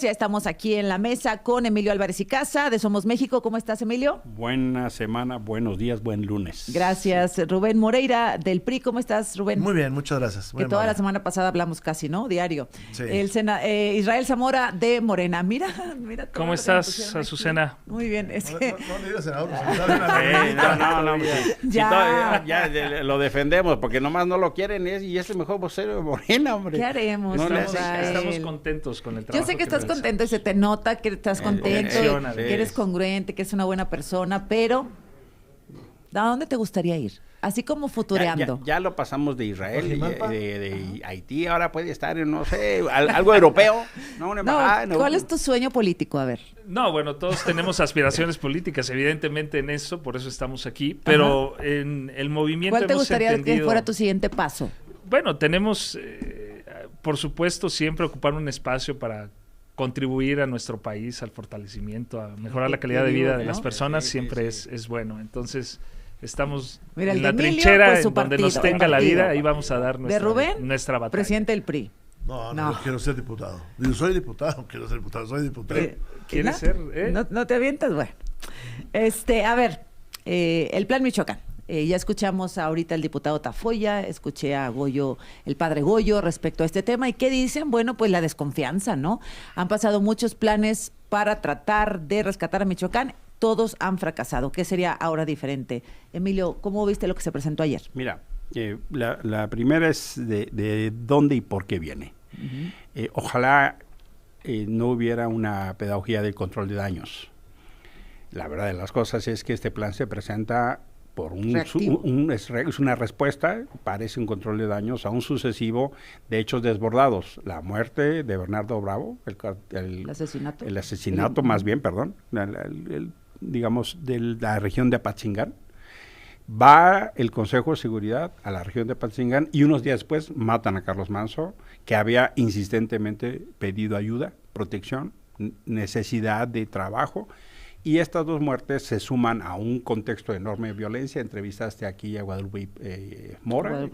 Ya estamos aquí en la mesa con Emilio Álvarez y Casa de Somos México. ¿Cómo estás, Emilio? Buena semana, buenos días, buen lunes. Gracias. Rubén Moreira del PRI. ¿Cómo estás, Rubén? Muy bien, muchas gracias. Que toda la semana pasada hablamos casi, ¿no? Diario. Sí. Israel Zamora de Morena. Mira. ¿Cómo estás, Azucena? Muy bien. No le digas senador, No. Ya lo defendemos porque nomás no lo quieren y es el mejor vocero de Morena, hombre. ¿Qué haremos? Estamos contentos con el trabajo. Yo sé que estás contento y se te nota que estás contento, que eres congruente, que eres una buena persona, pero ¿a dónde te gustaría ir? Así como futureando. Ya lo pasamos de Israel, de Haití, ahora puede estar en, no sé, algo europeo. ¿Cuál es tu sueño político? A ver. No, bueno, todos tenemos aspiraciones políticas, evidentemente en eso, por eso estamos aquí, pero en el movimiento ¿cuál te gustaría que fuera tu siguiente paso? Bueno, tenemos, por supuesto, siempre ocupar un espacio para contribuir a nuestro país, al fortalecimiento, a mejorar la calidad de vida de las personas, siempre es bueno. Entonces, estamos en la trinchera, en donde nos tenga la vida, ahí vamos a dar nuestra batalla. Presidente del PRI. No, quiero ser diputado. Digo, soy diputado, soy diputado. ¿Quieres ser? No te avientas, bueno. A ver, el Plan Michoacán. Ya escuchamos ahorita al diputado Tafoya, escuché a Goyo, el padre Goyo, respecto a este tema. ¿Y qué dicen? Bueno, pues la desconfianza, ¿no? Han pasado muchos planes para tratar de rescatar a Michoacán, todos han fracasado. ¿Qué sería ahora diferente? Emilio, ¿cómo viste lo que se presentó ayer? Mira, la primera es de dónde y por qué viene. Uh-huh. Ojalá no hubiera una pedagogía del control de daños. La verdad de las cosas es que este plan se presenta por es una respuesta, parece un control de daños a un sucesivo de hechos desbordados. La muerte de Bernardo Bravo, el asesinato más bien, perdón, digamos, de la región de Apatzingán. Va el Consejo de Seguridad a la región de Apatzingán y unos días después matan a Carlos Manzo, que había insistentemente pedido ayuda, protección, necesidad de trabajo. Y estas dos muertes se suman a un contexto de enorme violencia. Entrevistaste aquí a Guadalupe Mora,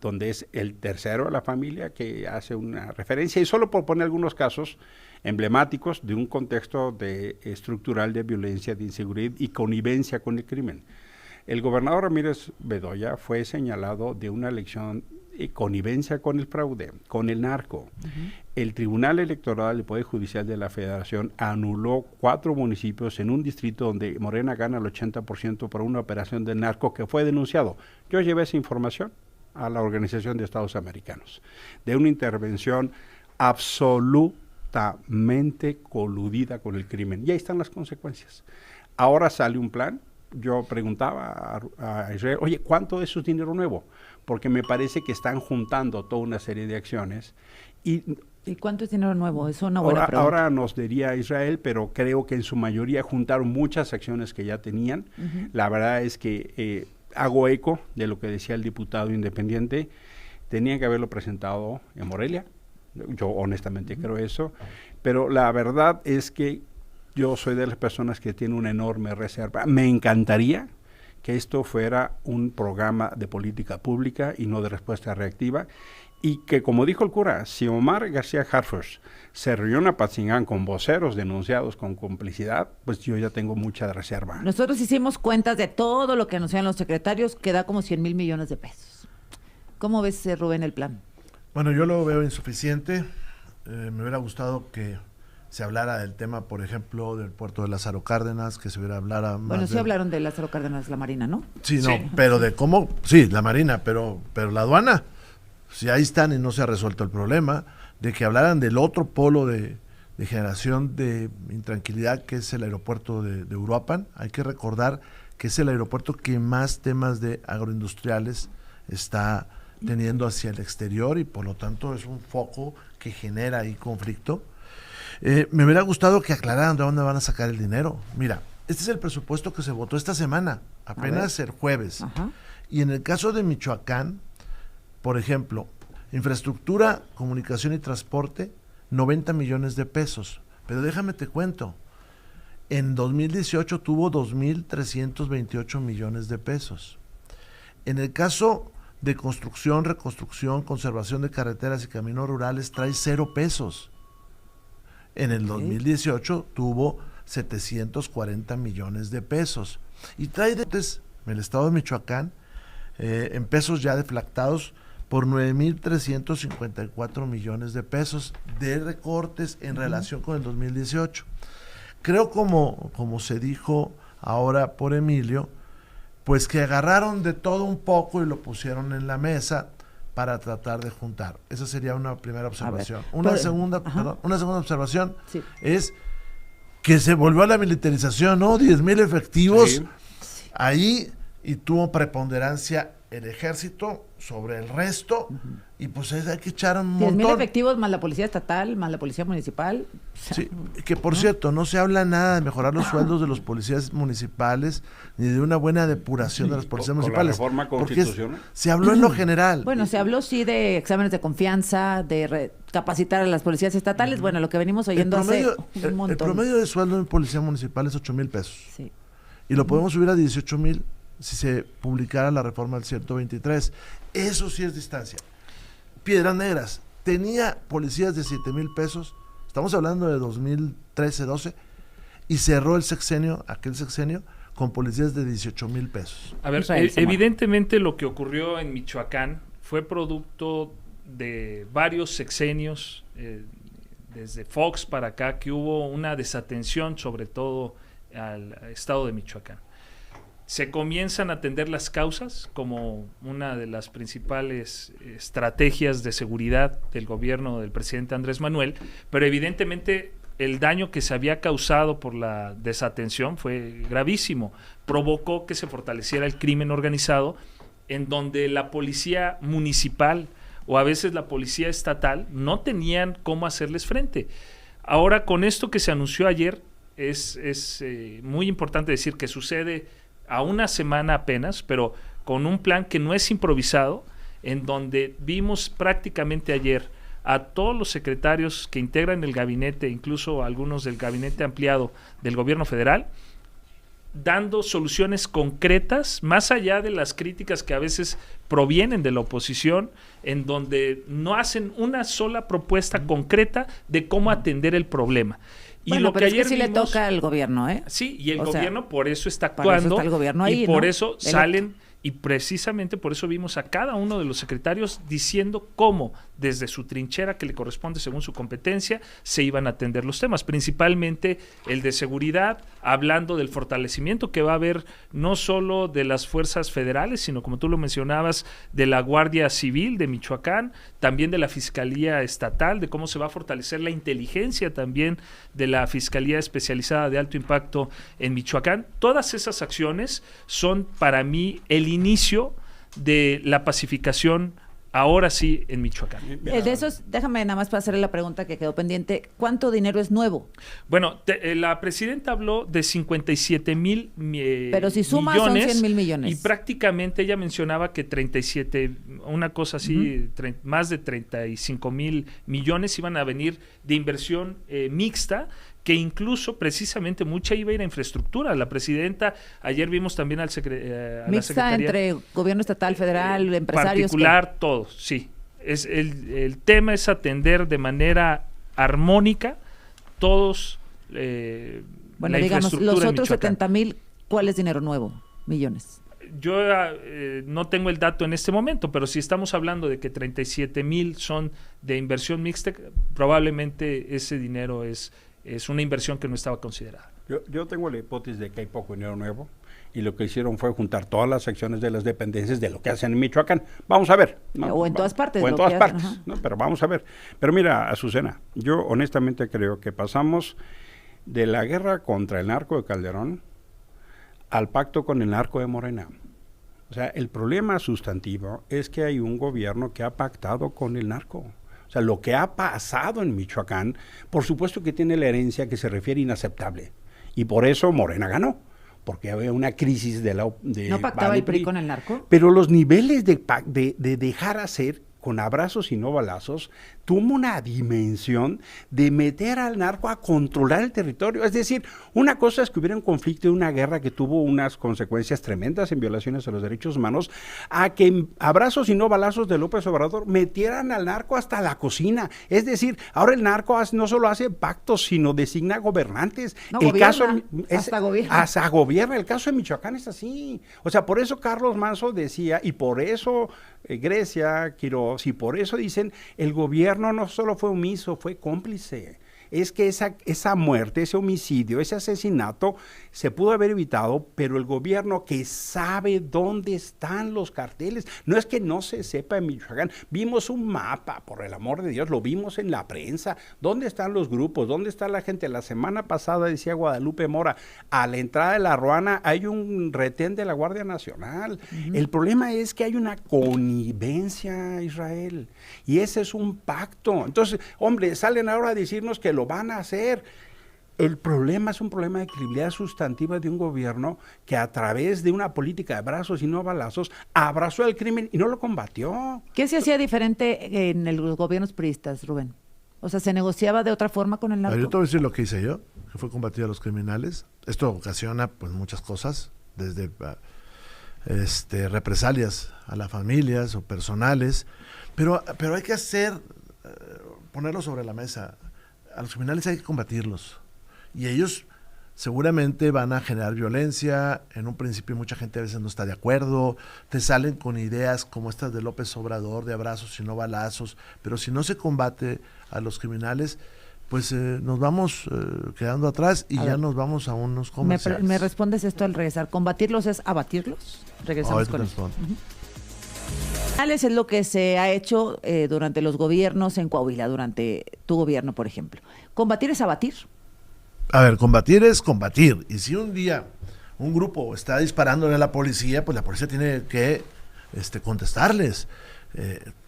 donde es el tercero de la familia que hace una referencia. Y solo por poner algunos casos emblemáticos de un contexto estructural de violencia, de inseguridad y connivencia con el crimen. El gobernador Ramírez Bedoya fue señalado de una elección connivencia con el fraude, con el narco. Uh-huh. El Tribunal Electoral del Poder Judicial de la Federación anuló 4 municipios en un distrito donde Morena gana el 80% por una operación de narco que fue denunciado. Yo llevé esa información a la Organización de Estados Americanos, de una intervención absolutamente coludida con el crimen. Y ahí están las consecuencias. Ahora sale un plan. Yo preguntaba a Israel, oye, ¿cuánto de eso es dinero nuevo? Porque me parece que están juntando toda una serie de acciones. ¿Y cuánto es dinero nuevo? Es una buena pregunta. Ahora nos diría Israel, pero creo que en su mayoría juntaron muchas acciones que ya tenían. Uh-huh. La verdad es que hago eco de lo que decía el diputado independiente. Tenían que haberlo presentado en Morelia. Yo honestamente creo eso. Pero la verdad es que yo soy de las personas que tienen una enorme reserva. Me encantaría que esto fuera un programa de política pública y no de respuesta reactiva, y que, como dijo el cura, si Omar García Harfuch se reunió en Apatzingán con voceros denunciados con complicidad, pues yo ya tengo mucha reserva. Nosotros hicimos cuentas de todo lo que anunciaron los secretarios, que da como 100,000 millones de pesos. ¿Cómo ves, Rubén, el plan? Bueno, yo lo veo insuficiente. Me hubiera gustado que se hablara del tema, por ejemplo, del puerto de Lázaro Cárdenas, que se hubiera hablara más. Bueno, sí hablaron de Lázaro Cárdenas, la Marina, ¿no? Sí, no, pero de cómo, sí, la Marina, pero la aduana, si ahí están y no se ha resuelto el problema, de que hablaran del otro polo de generación de intranquilidad, que es el aeropuerto de Uruapan. Hay que recordar que es el aeropuerto que más temas de agroindustriales está teniendo hacia el exterior y por lo tanto es un foco que genera ahí conflicto. Me hubiera gustado que aclararan de dónde van a sacar el dinero. Mira, este es el presupuesto que se votó esta semana, apenas el jueves. Ajá. Y en el caso de Michoacán, por ejemplo, infraestructura, comunicación y transporte, 90 millones de pesos. Pero déjame te cuento, en 2018 tuvo 2,328 millones de pesos. En el caso de construcción, reconstrucción, conservación de carreteras y caminos rurales, trae 0 pesos. En el 2018 tuvo 740 millones de pesos. Y trae el estado de Michoacán, en pesos ya deflactados, por 9,354 millones de pesos de recortes en relación con el 2018. Creo, como se dijo ahora por Emilio, pues que agarraron de todo un poco y lo pusieron en la mesa para tratar de juntar. Esa sería una primera observación. Una segunda observación es que se volvió a la militarización, ¿no? 10,000 efectivos ahí, y tuvo preponderancia el ejército sobre el resto, y pues hay que echar un montón. 10,000 efectivos más la policía estatal, más la policía municipal. Sí, que por cierto, no se habla nada de mejorar los sueldos de los policías municipales, ni de una buena depuración de las policías municipales. Con la reforma constitucional. Se habló en lo general. Bueno, se habló de exámenes de confianza, de capacitar a las policías estatales, bueno, lo que venimos oyendo hace un montón. El promedio de sueldo en policía municipal es 8,000 pesos. Sí. Y lo podemos subir a 18,000 si se publicara la reforma del 123. Eso sí es distancia. Piedras Negras tenía policías de 7,000 pesos, estamos hablando de 2013-12, y cerró aquel sexenio, con policías de 18,000 pesos. A ver, evidentemente lo que ocurrió en Michoacán fue producto de varios sexenios, desde Fox para acá, que hubo una desatención sobre todo al estado de Michoacán. Se comienzan a atender las causas como una de las principales estrategias de seguridad del gobierno del presidente Andrés Manuel, pero evidentemente el daño que se había causado por la desatención fue gravísimo. Provocó que se fortaleciera el crimen organizado, en donde la policía municipal o a veces la policía estatal no tenían cómo hacerles frente. Ahora, con esto que se anunció ayer, es muy importante decir que sucede a una semana apenas, pero con un plan que no es improvisado, en donde vimos prácticamente ayer a todos los secretarios que integran el gabinete, incluso algunos del gabinete ampliado del gobierno federal, dando soluciones concretas, más allá de las críticas que a veces provienen de la oposición, en donde no hacen una sola propuesta concreta de cómo atender el problema. Y bueno, lo pero que ayer sí le toca al gobierno, ¿eh? Sí, y el gobierno por eso está actuando. Por eso está el gobierno ahí, y por ¿no? eso salen, y precisamente por eso vimos a cada uno de los secretarios diciendo cómo, desde su trinchera que le corresponde según su competencia, se iban a atender los temas, principalmente el de seguridad, hablando del fortalecimiento que va a haber no solo de las fuerzas federales, sino, como tú lo mencionabas, de la Guardia Civil de Michoacán, también de la Fiscalía Estatal, de cómo se va a fortalecer la inteligencia también de la Fiscalía Especializada de Alto Impacto en Michoacán. Todas esas acciones son para mí el inicio de la pacificación ahora sí en Michoacán. De esos, déjame nada más para hacerle la pregunta que quedó pendiente. ¿Cuánto dinero es nuevo? Bueno, la presidenta habló de 57,000 millones. Pero si sumas son 100,000 millones. Y prácticamente ella mencionaba que 37, una cosa así, más de 35,000 millones iban a venir de inversión mixta, que incluso precisamente mucha iba a ir a infraestructura. La presidenta, ayer vimos también a la Secretaría entre gobierno estatal, federal, empresarios. Particular, todos, sí. El tema es atender de manera armónica todos bueno, digamos, los otros 70,000, ¿cuál es dinero nuevo? Millones. Yo no tengo el dato en este momento, pero si estamos hablando de que 37,000 son de inversión mixta, probablemente ese dinero es una inversión que no estaba considerada. Yo tengo la hipótesis de que hay poco dinero nuevo y lo que hicieron fue juntar todas las secciones de las dependencias de lo que hacen en Michoacán. Vamos a ver. O en todas partes. O en todas partes, ¿no? Pero vamos a ver. Pero mira, Azucena, yo honestamente creo que pasamos de la guerra contra el narco de Calderón al pacto con el narco de Morena. O sea, el problema sustantivo es que hay un gobierno que ha pactado con el narco. O sea, lo que ha pasado en Michoacán, por supuesto que tiene la herencia que se refiere inaceptable. Y por eso Morena ganó, porque había una crisis de ¿No pactaba el PRI con el narco? Pero los niveles de dejar hacer con abrazos y no balazos, tuvo una dimensión de meter al narco a controlar el territorio. Es decir, una cosa es que hubiera un conflicto y una guerra que tuvo unas consecuencias tremendas en violaciones a los derechos humanos, a que abrazos y no balazos de López Obrador metieran al narco hasta la cocina. Es decir, ahora el narco no solo hace pactos, sino designa gobernantes. No, el gobierna, caso hasta gobierna. Hasta gobierna. El caso de Michoacán es así. O sea, por eso Carlos Manso decía, y por eso Grecia, Quiroz, y por eso dicen, el gobierno no solo fue omiso, fue cómplice. Es que esa muerte, ese homicidio, ese asesinato se pudo haber evitado, pero el gobierno que sabe dónde están los carteles, no es que no se sepa en Michoacán, vimos un mapa, por el amor de Dios, lo vimos en la prensa, dónde están los grupos, dónde está la gente. La semana pasada decía Guadalupe Mora, a la entrada de La Ruana hay un retén de la Guardia Nacional. El problema es que hay una connivencia, Israel, y ese es un pacto. Entonces, hombre, salen ahora a decirnos que lo van a hacer. El problema es un problema de credibilidad sustantiva de un gobierno que a través de una política de abrazos y no balazos abrazó el crimen y no lo combatió. ¿Qué se hacía diferente en los gobiernos priistas, Rubén? O sea, ¿se negociaba de otra forma con el narco? Yo te voy a decir lo que hice yo, que fue combatir a los criminales. Esto ocasiona pues muchas cosas, desde represalias a las familias o personales, pero hay que ponerlo sobre la mesa. A los criminales hay que combatirlos, y ellos seguramente van a generar violencia. En un principio mucha gente a veces no está de acuerdo, te salen con ideas como estas de López Obrador, de abrazos y no balazos, pero si no se combate a los criminales, pues nos vamos quedando atrás y ya nos vamos a unos comerciales. ¿Me respondes esto al regresar? ¿Combatirlos es abatirlos? Regresamos con eso. Es lo que se ha hecho durante los gobiernos en Coahuila, durante tu gobierno, por ejemplo. ¿Combatir es abatir? A ver, combatir es combatir. Y si un día un grupo está disparándole a la policía, pues la policía tiene que contestarles.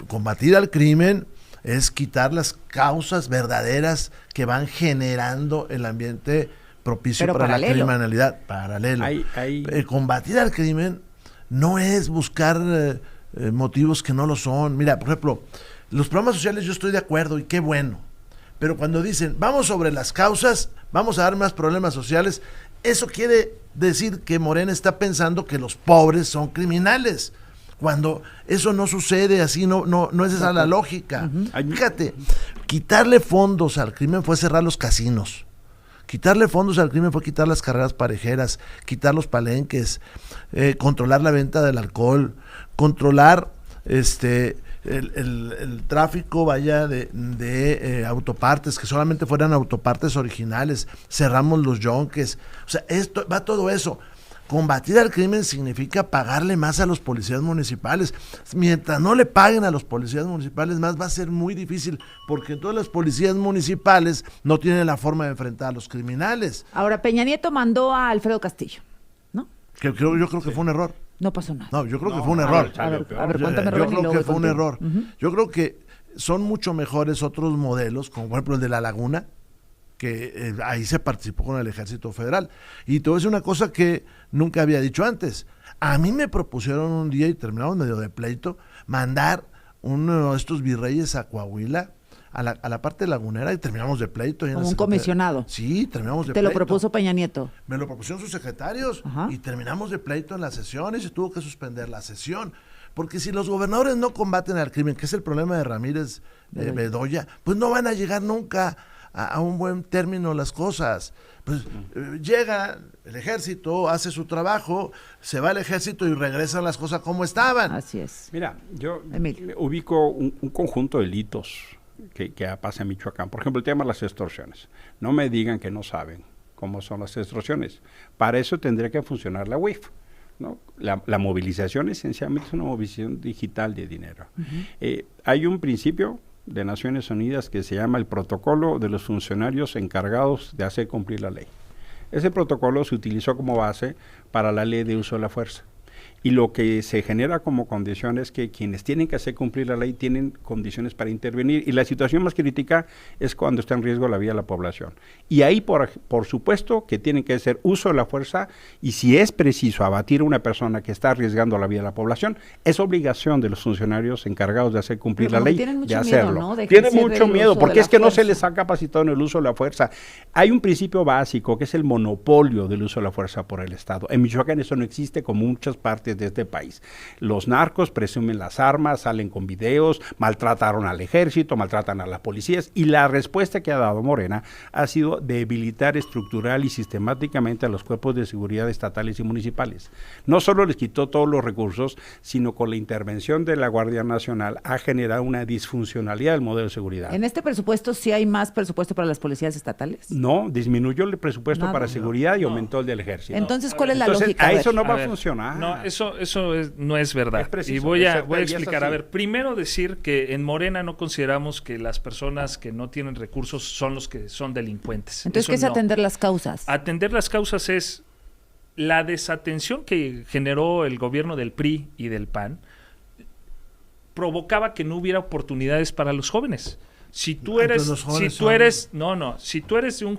Combatir al crimen es quitar las causas verdaderas que van generando el ambiente propicio para la criminalidad. Paralelo. Combatir al crimen no es buscar motivos que no lo son. Mira, por ejemplo, los programas sociales yo estoy de acuerdo y qué bueno, pero cuando dicen vamos sobre las causas, vamos a dar más problemas sociales, eso quiere decir que Morena está pensando que los pobres son criminales, cuando eso no sucede así, no es esa la lógica. Fíjate, quitarle fondos al crimen fue cerrar los casinos. Quitarle fondos al crimen fue quitar las carreras parejeras, quitar los palenques, controlar la venta del alcohol, controlar el tráfico de autopartes, que solamente fueran autopartes originales, cerramos los yonques. O sea, va todo eso. Combatir al crimen significa pagarle más a los policías municipales. Mientras no le paguen a los policías municipales más, va a ser muy difícil, porque todas las policías municipales no tienen la forma de enfrentar a los criminales. Ahora, Peña Nieto mandó a Alfredo Castillo, ¿no? Yo creo que fue un error. No pasó nada. No, yo creo que fue un error. A ver, cuéntame, yo Rubén, creo que fue un error. Yo creo que son mucho mejores otros modelos, como por ejemplo el de La Laguna, que ahí se participó con el Ejército Federal. Y te voy a decir una cosa que nunca había dicho antes. A mí me propusieron un día, y terminamos medio de pleito, mandar uno de estos virreyes a Coahuila, a la parte lagunera, y terminamos de pleito. Como un comisionado. Sí, terminamos de pleito. ¿Te lo propuso Peña Nieto? Me lo propusieron sus secretarios. Ajá. Y terminamos de pleito en las sesiones y tuvo que suspender la sesión. Porque si los gobernadores no combaten al crimen, que es el problema de Ramírez Bedoya, pues no van a llegar nunca a un buen término las cosas. Pues llega el ejército, hace su trabajo, se va el ejército y regresan las cosas como estaban. Así es. Mira, yo ubico un conjunto de delitos que pasa en Michoacán. Por ejemplo, el tema de las extorsiones. No me digan que no saben cómo son las extorsiones. Para eso tendría que funcionar la UIF, ¿no? La movilización esencialmente es una movilización digital de dinero. Hay un principio de Naciones Unidas que se llama el protocolo de los funcionarios encargados de hacer cumplir la ley. Ese protocolo se utilizó como base para la ley de uso de la fuerza. Y lo que se genera como condición es que quienes tienen que hacer cumplir la ley tienen condiciones para intervenir. Y la situación más crítica es cuando está en riesgo la vida de la población. Y ahí, por supuesto, que tienen que hacer uso de la fuerza, y si es preciso abatir a una persona que está arriesgando la vida de la población, es obligación de los funcionarios encargados de hacer cumplir la ley de hacerlo. Miedo, ¿no? Tienen mucho miedo, porque es que no se les ha capacitado en el uso de la fuerza. Hay un principio básico, que es el monopolio del uso de la fuerza por el Estado. En Michoacán eso no existe, como muchas partes de este país. Los narcos presumen las armas, salen con videos, maltrataron al ejército, maltratan a las policías, y la respuesta que ha dado Morena ha sido debilitar estructural y sistemáticamente a los cuerpos de seguridad estatales y municipales. No solo les quitó todos los recursos, sino con la intervención de la Guardia Nacional ha generado una disfuncionalidad del modelo de seguridad. ¿En este presupuesto sí hay más presupuesto para las policías estatales? No, disminuyó el presupuesto para seguridad y aumentó el del ejército. Entonces, ¿cuál es la lógica? Eso no va a funcionar. No, eso no es verdad. Es preciso, y voy a explicar. A ver, primero decir que en Morena no consideramos que las personas que no tienen recursos son los que son delincuentes. Entonces, ¿qué es atender las causas? Atender las causas es la desatención que generó el gobierno del PRI y del PAN, provocaba que no hubiera oportunidades para los jóvenes. Si tú eres un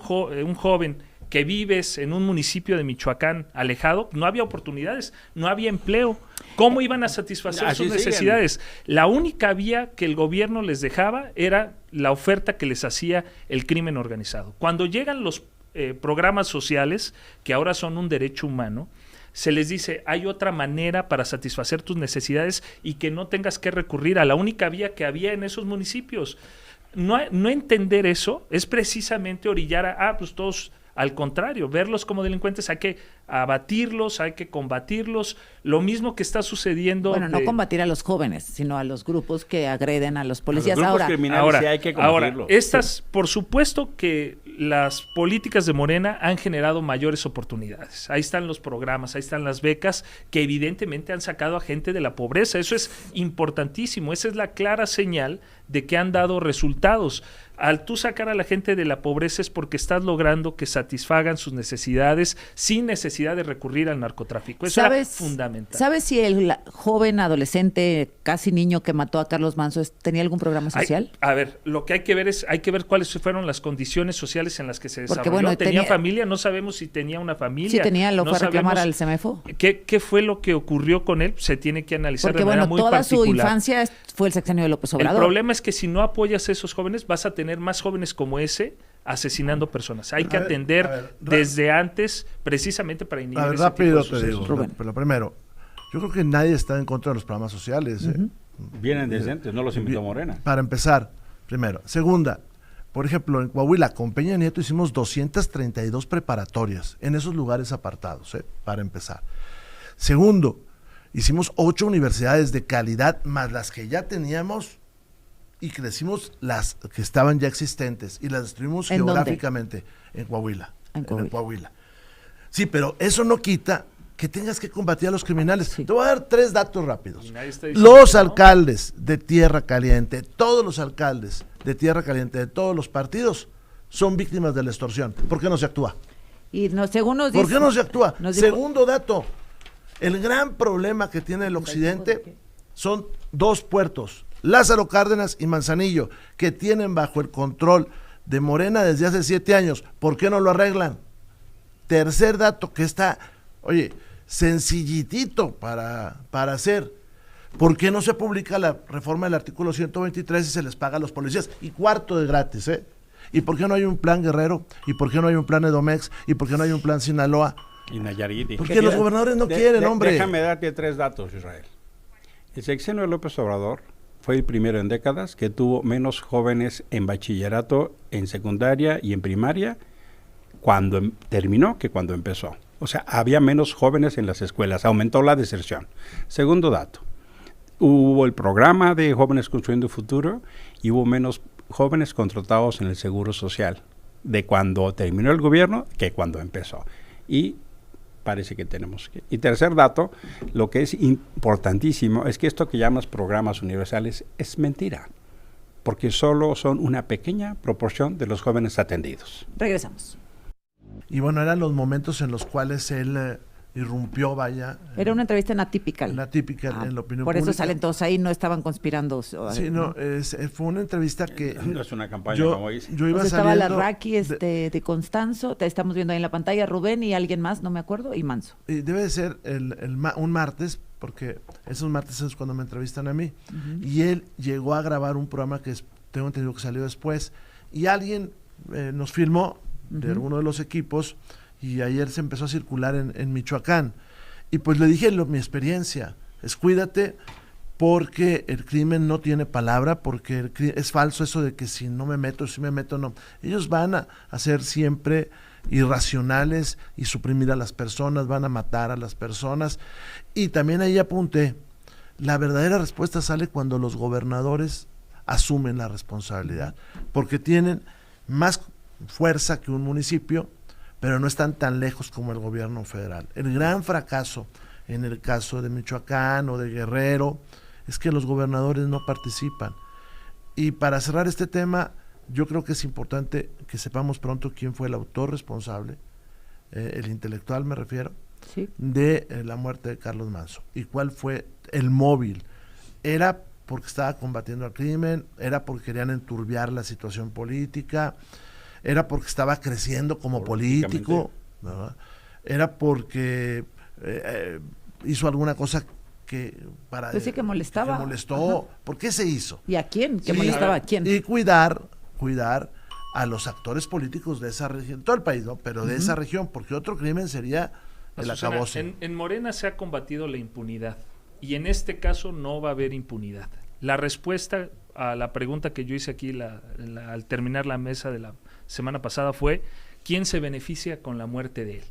joven que vives en un municipio de Michoacán alejado, no había oportunidades, no había empleo. ¿Cómo iban a satisfacer sus necesidades? La única vía que el gobierno les dejaba era la oferta que les hacía el crimen organizado. Cuando llegan los programas sociales, que ahora son un derecho humano, se les dice, hay otra manera para satisfacer tus necesidades y que no tengas que recurrir a la única vía que había en esos municipios. No entender eso es precisamente orillar a pues todos, al contrario, verlos como delincuentes, hay que abatirlos, hay que combatirlos, lo mismo que está sucediendo. Bueno, no combatir a los jóvenes, sino a los grupos que agreden a los policías. A los grupos criminales sí hay que combatirlos. Estas, por supuesto que las políticas de Morena han generado mayores oportunidades. Ahí están los programas, ahí están las becas, que evidentemente han sacado a gente de la pobreza. Eso es importantísimo, esa es la clara señal de que han dado resultados. Al tú sacar a la gente de la pobreza es porque estás logrando que satisfagan sus necesidades sin necesidad de recurrir al narcotráfico. Eso era fundamental. ¿Sabes si el joven adolescente, casi niño que mató a Carlos Manzo tenía algún programa social? A ver, lo que hay que ver es, cuáles fueron las condiciones sociales en las que se desarrolló. Porque, bueno, ¿Tenía familia? No sabemos si tenía una familia. Sí tenía, lo fue a reclamar al CEMEFO. ¿Qué fue lo que ocurrió con él? Se tiene que analizar de manera muy toda particular. Su infancia fue el sexenio de López Obrador. El problema es que si no apoyas a esos jóvenes, vas a tener más jóvenes como ese asesinando personas. Hay que atender desde antes, precisamente para inhibir ese tipo de sucesos. Pero primero, yo creo que nadie está en contra de los programas sociales. Vienen desde antes, no los invitó Morena. Para empezar, primero. Segunda, por ejemplo, en Coahuila, con Peña Nieto hicimos 232 preparatorias en esos lugares apartados, para empezar. Segundo, hicimos 8 universidades de calidad, más las que ya teníamos, y crecimos las que estaban ya existentes y las distribuimos geográficamente en Coahuila. En Coahuila. Sí, pero eso no quita que tengas que combatir a los criminales. Sí. Te voy a dar 3 datos rápidos. Los alcaldes de Tierra Caliente, todos los alcaldes de Tierra Caliente de todos los partidos son víctimas de la extorsión. ¿Por qué no se actúa? Y no, según nos dice, ¿por qué no se actúa? Segundo dato, el gran problema que tiene el occidente son 2 puertos, Lázaro Cárdenas y Manzanillo, que tienen bajo el control de Morena desde hace 7 años. ¿Por qué no lo arreglan? Tercer dato que está, sencillitito para hacer. ¿Por qué no se publica la reforma del artículo 123 y se les paga a los policías? Y cuarto de gratis, ¿Y por qué no hay un plan Guerrero? ¿Y por qué no hay un plan Edomex? ¿Y por qué no hay un plan Sinaloa? Y Nayarit. Porque los gobernadores no quieren, hombre. Déjame darte 3 datos, Israel. El sexenio de López Obrador fue el primero en décadas que tuvo menos jóvenes en bachillerato, en secundaria y en primaria cuando terminó que cuando empezó. O sea, había menos jóvenes en las escuelas, aumentó la deserción. Segundo dato, hubo el programa de Jóvenes Construyendo Futuro y hubo menos jóvenes contratados en el Seguro Social de cuando terminó el gobierno que cuando empezó. Y parece que tenemos que. Y tercer dato, lo que es importantísimo es que esto que llamas programas universales es mentira, porque solo son una pequeña proporción de los jóvenes atendidos. Regresamos. Y bueno, eran los momentos en los cuales él irrumpió, vaya. Era una entrevista en Atypical. En Atypical, en la opinión por pública. Por eso salen todos ahí, no estaban conspirando. Sí, no, fue una entrevista que... No es una campaña, como dice. Yo iba estaba saliendo... Larraqui de Constanzo, te estamos viendo ahí en la pantalla, Rubén y alguien más, no me acuerdo, y Manso. Y debe de ser un martes, porque esos martes es cuando me entrevistan a mí. Y él llegó a grabar un programa que tengo entendido que salió después. Y alguien nos filmó de alguno de los equipos y ayer se empezó a circular en Michoacán. Y pues le dije mi experiencia, es cuídate porque el crimen no tiene palabra, porque es falso eso de que si no me meto, si me meto, no. Ellos van a ser siempre irracionales y suprimir a las personas, van a matar a las personas. Y también ahí apunté, la verdadera respuesta sale cuando los gobernadores asumen la responsabilidad, porque tienen más fuerza que un municipio, pero no están tan lejos como el gobierno federal. El gran fracaso en el caso de Michoacán o de Guerrero es que los gobernadores no participan. Y para cerrar este tema, yo creo que es importante que sepamos pronto quién fue el autor responsable, el intelectual me refiero, sí, de la muerte de Carlos Manso. Y cuál fue el móvil. ¿Era porque estaba combatiendo al crimen? ¿Era porque querían enturbiar la situación política? ¿Era porque estaba creciendo como político? ¿Verdad? ¿Era porque hizo alguna cosa que para pues sí, que molestaba? Que molestó. Ajá. ¿Por qué se hizo? ¿Y a quién? ¿Que molestaba a quién? Y cuidar a los actores políticos de esa región, todo el país, ¿no? Pero de esa región, porque otro crimen sería el acabose. En Morena se ha combatido la impunidad y en este caso no va a haber impunidad. La respuesta a la pregunta que yo hice aquí al terminar la mesa de la semana pasada fue ¿quién se beneficia con la muerte de él?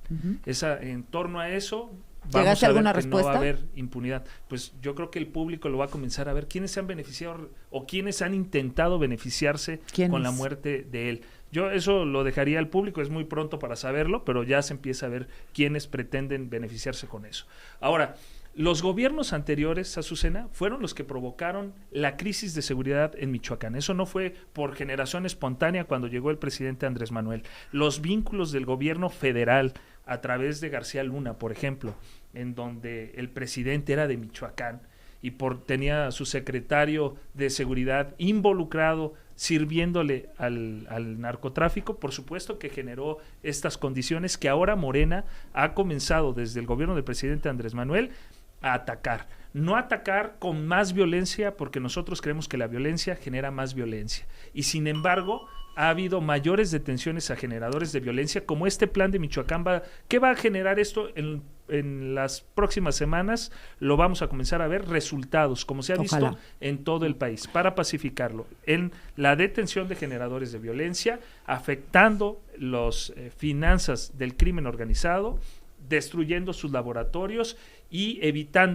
En torno a eso vamos a ver alguna que respuesta? no va a haber impunidad. Pues yo creo que el público lo va a comenzar a ver quiénes se han beneficiado o quiénes han intentado beneficiarse con la muerte de él. Yo eso lo dejaría al público, es muy pronto para saberlo, pero ya se empieza a ver quiénes pretenden beneficiarse con eso. Ahora, los gobiernos anteriores, Azucena, fueron los que provocaron la crisis de seguridad en Michoacán. Eso no fue por generación espontánea cuando llegó el presidente Andrés Manuel. Los vínculos del gobierno federal a través de García Luna, por ejemplo, en donde el presidente era de Michoacán y tenía a su secretario de seguridad involucrado sirviéndole al narcotráfico, por supuesto que generó estas condiciones que ahora Morena ha comenzado desde el gobierno del presidente Andrés Manuel a atacar. No atacar con más violencia, porque nosotros creemos que la violencia genera más violencia. Y sin embargo, ha habido mayores detenciones a generadores de violencia, como este plan de Michoacán. ¿Qué va a generar esto en las próximas semanas? Lo vamos a comenzar a ver resultados, como se ha visto en todo el país, para pacificarlo, en la detención de generadores de violencia, afectando las finanzas del crimen organizado, destruyendo sus laboratorios y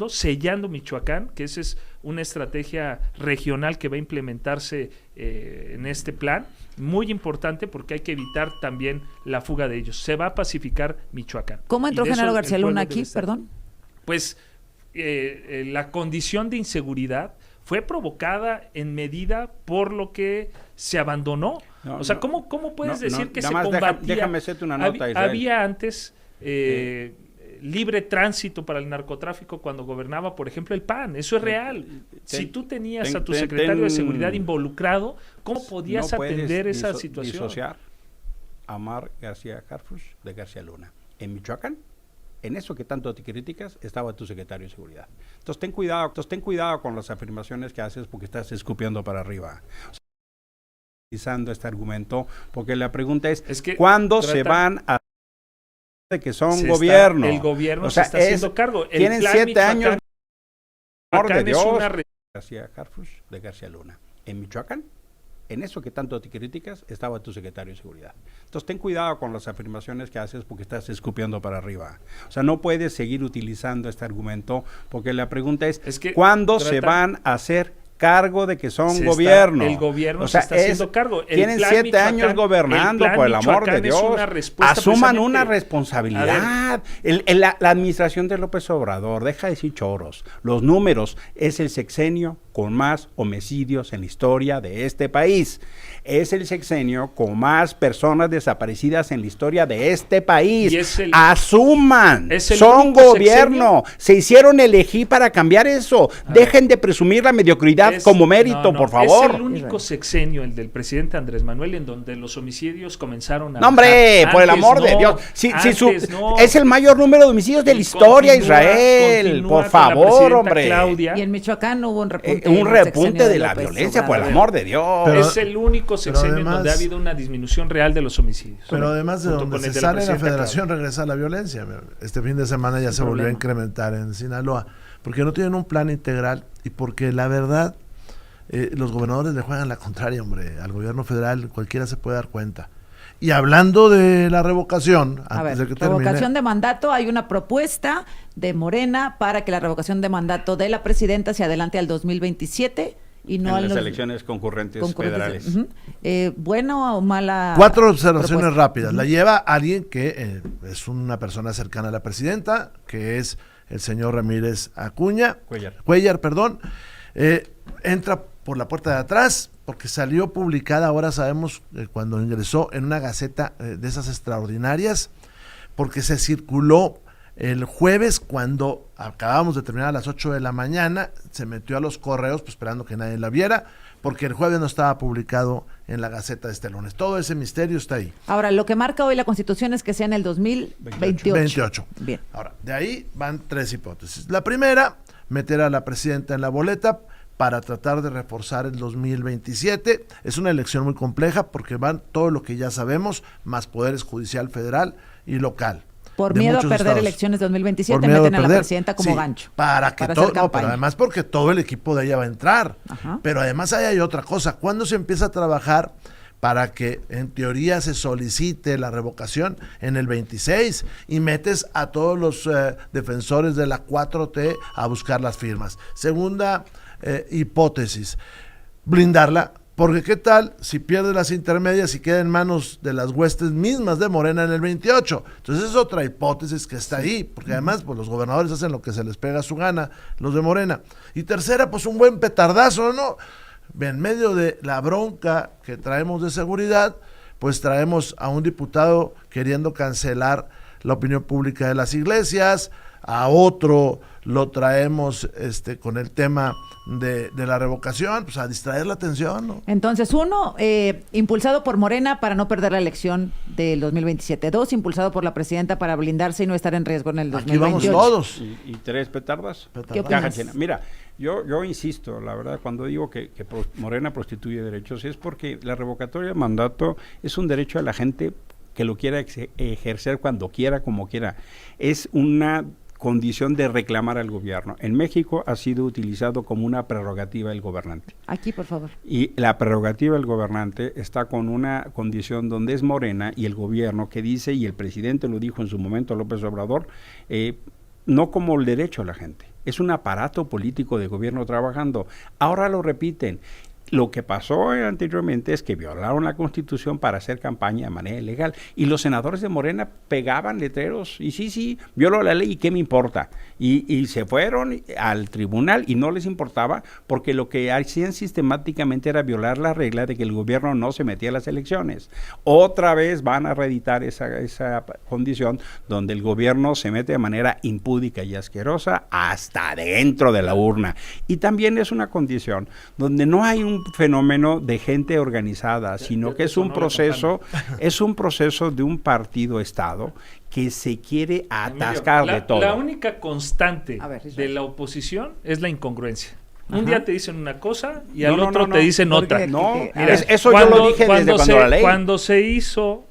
sellando Michoacán, que esa es una estrategia regional que va a implementarse en este plan, muy importante porque hay que evitar también la fuga de ellos. Se va a pacificar Michoacán. ¿Cómo entró Genaro García Luna aquí, perdón? Pues la condición de inseguridad fue provocada en medida por lo que se abandonó. ¿Cómo puedes decir que se combatía? Déjame hacerte una nota, Israel. Había antes libre tránsito para el narcotráfico cuando gobernaba, por ejemplo, el PAN. Eso es real. Si tú tenías a tu secretario de seguridad involucrado, ¿cómo podías atender esa situación? Disociar a Omar García Harfuch de García Luna. En Michoacán, en eso que tanto te criticas, estaba tu secretario de seguridad. Entonces ten cuidado con las afirmaciones que haces porque estás escupiendo para arriba. Utilizando este argumento, porque la pregunta es que ¿cuándo se van a de que son gobierno? El gobierno se está haciendo cargo. Tienen 7 años. Por de Dios. García Harfuch de García Luna. En Michoacán, en eso que tanto te criticas, estaba tu secretario de seguridad. Entonces ten cuidado con las afirmaciones que haces porque estás escupiendo para arriba. O sea, no puedes seguir utilizando este argumento porque la pregunta es que ¿cuándo se van a hacer cargo de que son el gobierno o sea, se está haciendo cargo. Tienen 7 años gobernando, por el amor de Dios. Asuman una responsabilidad. La administración de López Obrador, deja de decir choros. Los números, es el sexenio con más homicidios en la historia de este país. Es el sexenio con más personas desaparecidas en la historia de este país. Asuman, son gobierno, se hicieron elegir para cambiar eso. Dejen de presumir la mediocridad como mérito, por favor. Es el único sexenio, el del presidente Andrés Manuel, en donde los homicidios comenzaron a... No, hombre, por el amor de Dios. Es el mayor número de homicidios de la historia, Israel. Por favor, hombre. Claudia. Y en Michoacán hubo un repunte. Un repunte de la violencia, por el amor de Dios. Pero es el único sexenio además, donde ha habido una disminución real de los homicidios. Pero además de donde se sale la federación, regresa la violencia. Este fin de semana ya se volvió a incrementar en Sinaloa, porque no tienen un plan integral y porque la verdad los gobernadores le juegan la contraria, hombre, al gobierno federal, cualquiera se puede dar cuenta. Y hablando de la revocación, revocación de mandato, hay una propuesta de Morena para que la revocación de mandato de la presidenta se adelante al 2027 y no a las elecciones concurrentes federales. ¿Buena o mala? 4 observaciones rápidas. La lleva alguien que es una persona cercana a la presidenta, que es el señor Ramírez Cuellar, perdón. Entra por la puerta de atrás, porque salió publicada, ahora sabemos, cuando ingresó en una gaceta de esas extraordinarias, porque se circuló el jueves cuando acabamos de terminar a las 8 de la mañana, se metió a los correos pues, esperando que nadie la viera, porque el jueves no estaba publicado en la gaceta de este lunes. Todo ese misterio está ahí. Ahora, lo que marca hoy la Constitución es que sea en el 2028. Bien. Ahora, de ahí van 3 hipótesis. La primera, meter a la presidenta en la boleta para tratar de reforzar el 2027. Es una elección muy compleja porque van todo lo que ya sabemos, más poderes judicial federal y local. Por miedo a perder elecciones 2027, meten a la presidenta como gancho. Para todo, pero además porque todo el equipo de ella va a entrar. Ajá. Pero además ahí hay otra cosa. ¿Cuándo se empieza a trabajar para que en teoría se solicite la revocación? En el 26, y metes a todos los defensores de la 4T a buscar las firmas. Segunda hipótesis, blindarla, porque qué tal si pierde las intermedias y queda en manos de las huestes mismas de Morena en el 28. Entonces es otra hipótesis que está ahí, porque además pues los gobernadores hacen lo que se les pega a su gana, los de Morena. Y tercera, pues un buen petardazo, ¿no? En medio de la bronca que traemos de seguridad, pues traemos a un diputado queriendo cancelar la opinión pública de las iglesias, a otro lo traemos con el tema de la revocación, pues a distraer la atención, ¿no? Entonces, 1, impulsado por Morena para no perder la elección del 2027. 2, impulsado por la presidenta para blindarse y no estar en riesgo en el 2028. Aquí vamos todos. ¿Y 3 petardas? ¿Qué opinas? Mira, yo insisto, la verdad, cuando digo que Morena prostituye derechos, es porque la revocatoria de mandato es un derecho a la gente que lo quiera ejercer cuando quiera, como quiera. Es una condición de reclamar al gobierno. En México ha sido utilizado como una prerrogativa del gobernante. Aquí, por favor. Y la prerrogativa del gobernante está con una condición donde es Morena y el gobierno que dice, y el presidente lo dijo en su momento, López Obrador, no como el derecho a la gente. Es un aparato político de gobierno trabajando. Ahora lo repiten. Lo que pasó anteriormente es que violaron la Constitución para hacer campaña de manera ilegal y los senadores de Morena pegaban letreros y sí, violó la ley y qué me importa. Y se fueron al tribunal y no les importaba porque lo que hacían sistemáticamente era violar la regla de que el gobierno no se metía a las elecciones. Otra vez van a reeditar esa condición donde el gobierno se mete de manera impúdica y asquerosa hasta dentro de la urna. Y también es una condición donde no hay un fenómeno de gente organizada, sino que es un proceso de un partido-estado que se quiere atascar de todo. La única constante de la oposición es la incongruencia. Un día te dicen una cosa y al otro te dicen otra. Eso yo lo dije desde cuando la ley. Cuando se hizo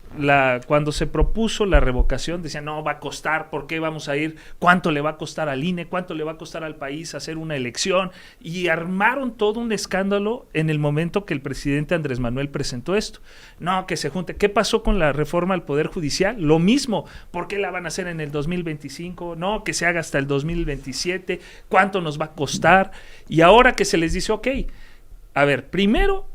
cuando se propuso la revocación, decían, no, va a costar, ¿por qué vamos a ir? ¿Cuánto le va a costar al INE? ¿Cuánto le va a costar al país hacer una elección? Y armaron todo un escándalo en el momento que el presidente Andrés Manuel presentó esto. No, que se junte. ¿Qué pasó con la reforma al Poder Judicial? Lo mismo. ¿Por qué la van a hacer en el 2025? No, que se haga hasta el 2027. ¿Cuánto nos va a costar? Y ahora que se les dice, ok, a ver, primero,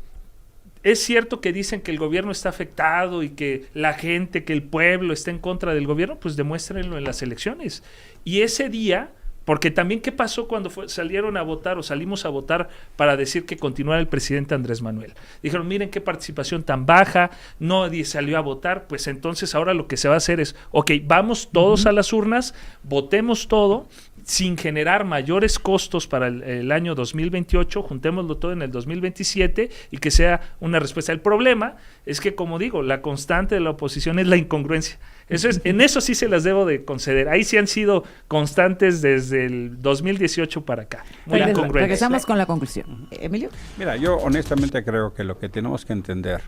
es cierto que dicen que el gobierno está afectado y que la gente, que el pueblo está en contra del gobierno, pues demuéstrenlo en las elecciones. Y ese día, porque también ¿qué pasó cuando salieron a votar o salimos a votar para decir que continuara el presidente Andrés Manuel? Dijeron, miren qué participación tan baja, nadie salió a votar, pues entonces ahora lo que se va a hacer es, ok, vamos todos a las urnas, votemos todo, sin generar mayores costos para el año 2028, juntémoslo todo en el 2027 y que sea una respuesta. El problema es que, como digo, la constante de la oposición es la incongruencia. En eso sí se las debo de conceder. Ahí sí han sido constantes desde el 2018 para acá. Muy incongruentes. Regresamos con la conclusión. Emilio. Mira, yo honestamente creo que lo que tenemos que entender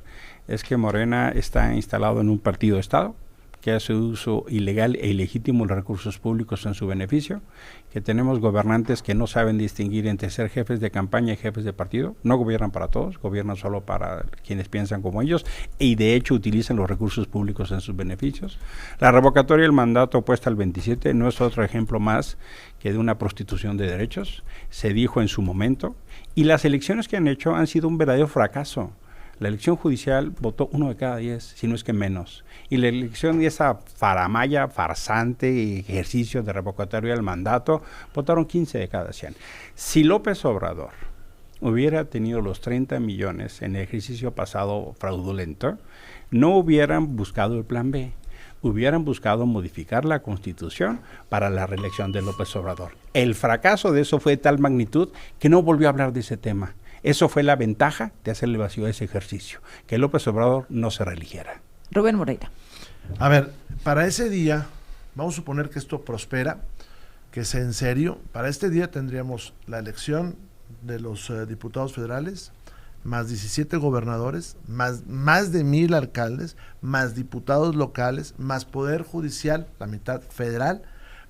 es que Morena está instalado en un partido de Estado, que hace uso ilegal e ilegítimo de los recursos públicos en su beneficio, que tenemos gobernantes que no saben distinguir entre ser jefes de campaña y jefes de partido, no gobiernan para todos, gobiernan solo para quienes piensan como ellos y de hecho utilizan los recursos públicos en sus beneficios. La revocatoria del mandato opuesta al 27 no es otro ejemplo más que de una prostitución de derechos, se dijo en su momento, y las elecciones que han hecho han sido un verdadero fracaso. La elección judicial votó 1 de cada 10, si no es que menos. Y la elección de esa faramaya, farsante ejercicio de revocatoria del mandato, votaron 15 de cada 100. Si López Obrador hubiera tenido los 30 millones en el ejercicio pasado fraudulento, no hubieran buscado el plan B. Hubieran buscado modificar la Constitución para la reelección de López Obrador. El fracaso de eso fue de tal magnitud que no volvió a hablar de ese tema. Eso fue la ventaja de hacerle vacío a ese ejercicio, que López Obrador no se reeligiera. Rubén Moreira. A ver, para ese día, vamos a suponer que esto prospera, que sea en serio. Para este día tendríamos la elección de los diputados federales, más 17 gobernadores, más de 1,000 alcaldes, más diputados locales, más poder judicial, la mitad federal,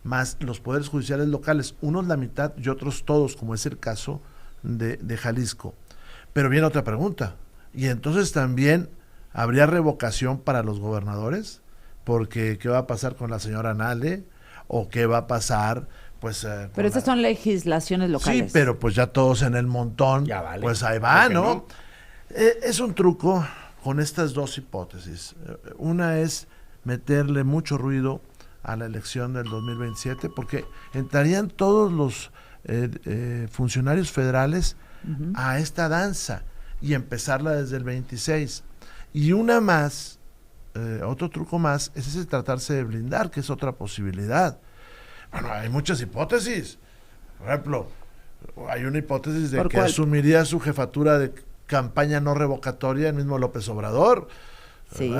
más los poderes judiciales locales, unos la mitad y otros todos, como es el caso de Jalisco. Pero viene otra pregunta, y entonces también habría revocación para los gobernadores, porque ¿qué va a pasar con la señora Nale? ¿O qué va a pasar? Pues pero estas son legislaciones locales. Sí, pero pues ya todos en el montón, ya vale, pues ahí va, ¿no? Es un truco con estas dos hipótesis. Una es meterle mucho ruido a la elección del 2027, porque entrarían todos los funcionarios federales a esta danza y empezarla desde el 26. Y una más, otro truco más, es ese tratarse de blindar, que es otra posibilidad. Bueno, hay muchas hipótesis. Por ejemplo, hay una hipótesis de que asumiría su jefatura de campaña no revocatoria el mismo López Obrador. Sí.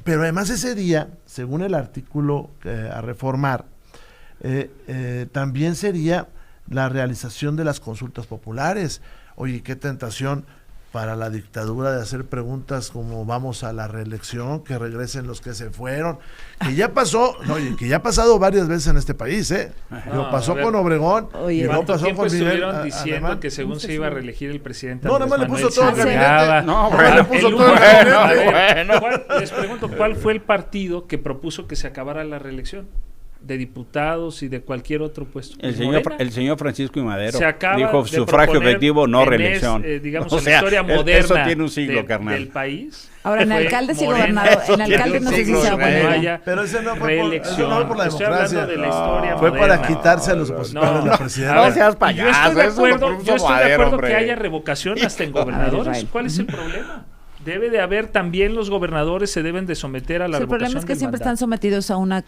Pero además ese día, según el artículo a reformar, también sería la realización de las consultas populares. Oye, qué tentación para la dictadura de hacer preguntas como vamos a la reelección, que regresen los que se fueron, que ya pasó, que ya ha pasado varias veces en este país, lo pasó con Obregón, y no pasó con Miguel diciendo Alemán, que según se iba a reelegir el presidente Andrés Manuel. No, nada más le puso todo el gabinete. No, bueno, le puso todo el gabinete. Les pregunto, ¿cuál fue el partido que propuso que se acabara la reelección? De diputados y de cualquier otro puesto. El señor Francisco I. Madero dijo sufragio efectivo, no reelección. Digamos, en la historia moderna eso tiene un siglo, carnal. Del país. Ahora, en alcaldes y gobernadores, en alcaldes no sé si se haya pero ese no fue por la democracia. De la historia fue moderna. Para quitarse a los opositores de la presidencia. No seas payaso. Yo estoy de acuerdo que haya revocación hasta en gobernadores. ¿Cuál es el problema? Debe de haber también, los gobernadores se deben de someter a la revocación. El problema es que siempre están sometidos a una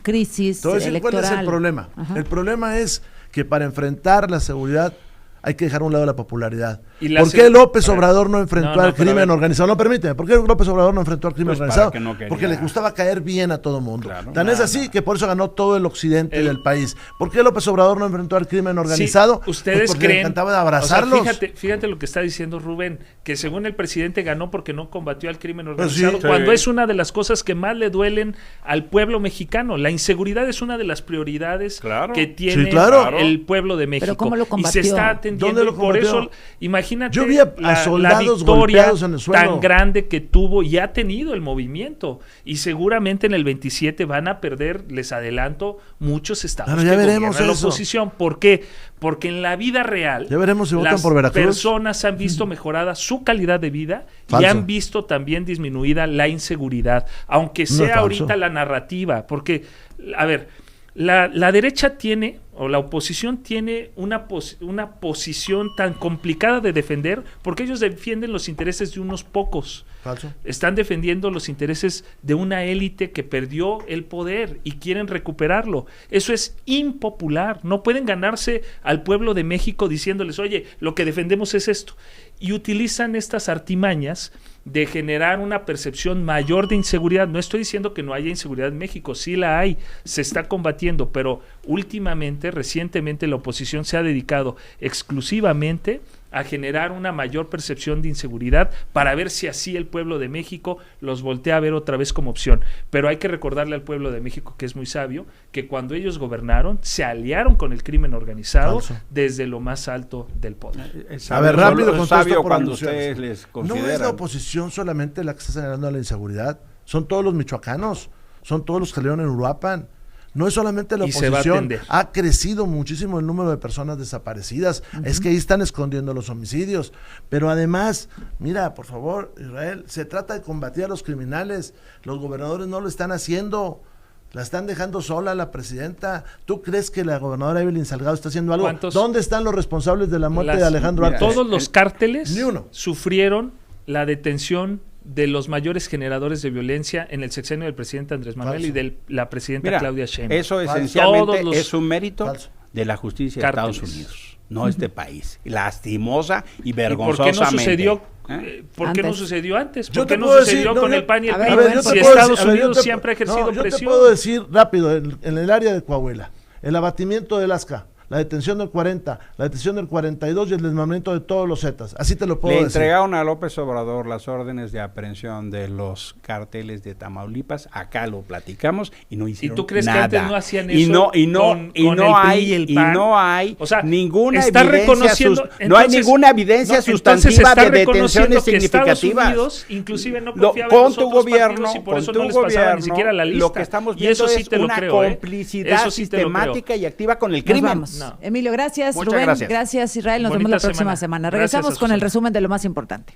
crisis electoral. ¿Cuál es el problema? Ajá. El problema es que para enfrentar la seguridad hay que dejar a un lado la popularidad. ¿Por qué López Obrador no enfrentó al crimen organizado? No, permíteme, ¿por qué López Obrador no enfrentó al crimen organizado? Porque le gustaba caer bien a todo mundo. Tan es así que por eso ganó todo el occidente del país. ¿Por qué López Obrador no enfrentó al crimen organizado? Sí, ustedes porque creen, le encantaba abrazarlos. O sea, fíjate lo que está diciendo Rubén, que según el presidente ganó porque no combatió al crimen organizado, cuando es una de las cosas que más le duelen al pueblo mexicano. La inseguridad es una de las prioridades que tiene el pueblo de México. Pero ¿cómo lo combatió? Y se está atendiendo, y por eso, imagínate la victoria en el suelo tan grande que tuvo y ha tenido el movimiento. Y seguramente en el 27 van a perder, les adelanto, muchos estados que gobiernan la oposición. ¿Por qué? Porque en la vida real ya veremos si votan por Veracruz. Personas han visto mejorada su calidad de vida y han visto también disminuida la inseguridad, aunque sea ahorita la narrativa, porque, a ver, la derecha tiene, o la oposición tiene una posición tan complicada de defender, porque ellos defienden los intereses de unos pocos. Falso. Están defendiendo los intereses de una élite que perdió el poder y quieren recuperarlo. Eso es impopular. No pueden ganarse al pueblo de México diciéndoles, oye, lo que defendemos es esto. Y utilizan estas artimañas de generar una percepción mayor de inseguridad. No estoy diciendo que no haya inseguridad en México, sí la hay, se está combatiendo, pero recientemente la oposición se ha dedicado exclusivamente a generar una mayor percepción de inseguridad para ver si así el pueblo de México los voltea a ver otra vez como opción. Pero hay que recordarle al pueblo de México, que es muy sabio, que cuando ellos gobernaron, se aliaron con el crimen organizado desde lo más alto del poder. A ver, rápido, con sabio cuando ustedes les consideran. No es la oposición solamente la que está señalando la inseguridad, son todos los michoacanos, son todos los que salieron en Uruapan. No es solamente la oposición, ha crecido muchísimo el número de personas desaparecidas, es que ahí están escondiendo los homicidios, pero además, mira, por favor, Israel, se trata de combatir a los criminales, los gobernadores no lo están haciendo, la están dejando sola la presidenta. ¿Tú crees que la gobernadora Evelyn Salgado está haciendo algo? ¿Dónde están los responsables de la muerte de Alejandro Arcos? Todos los cárteles sufrieron la detención de los mayores generadores de violencia en el sexenio del presidente Andrés Manuel y de la presidenta Claudia Sheinbaum. Eso esencialmente es un mérito de la justicia de Estados Unidos, no este país. Lastimosa y vergonzosamente. ¿Por qué no sucedió antes? ¿Por qué no sucedió con el PAN y el PRI? Si Estados Unidos siempre ha ejercido presión. Yo te puedo decir rápido, en el área de Coahuila, el abatimiento del Azca, la detención del 40, la detención del 42 y el desmembramiento de todos los Zetas. Así te lo puedo decir. Le entregaron a López Obrador las órdenes de aprehensión de los carteles de Tamaulipas. Acá lo platicamos y no hicieron nada. ¿Y tú crees que antes no hacían eso? No hay ninguna evidencia sustantiva de detenciones significativas. Unidos, inclusive no confiaba en los otros partidos y por eso no les pasaba ni siquiera la lista. Lo que estamos viendo es una complicidad sistemática y activa con el crimen. No. Emilio, gracias. Rubén, gracias. Israel, nos vemos la próxima semana. Regresamos con el resumen de lo más importante.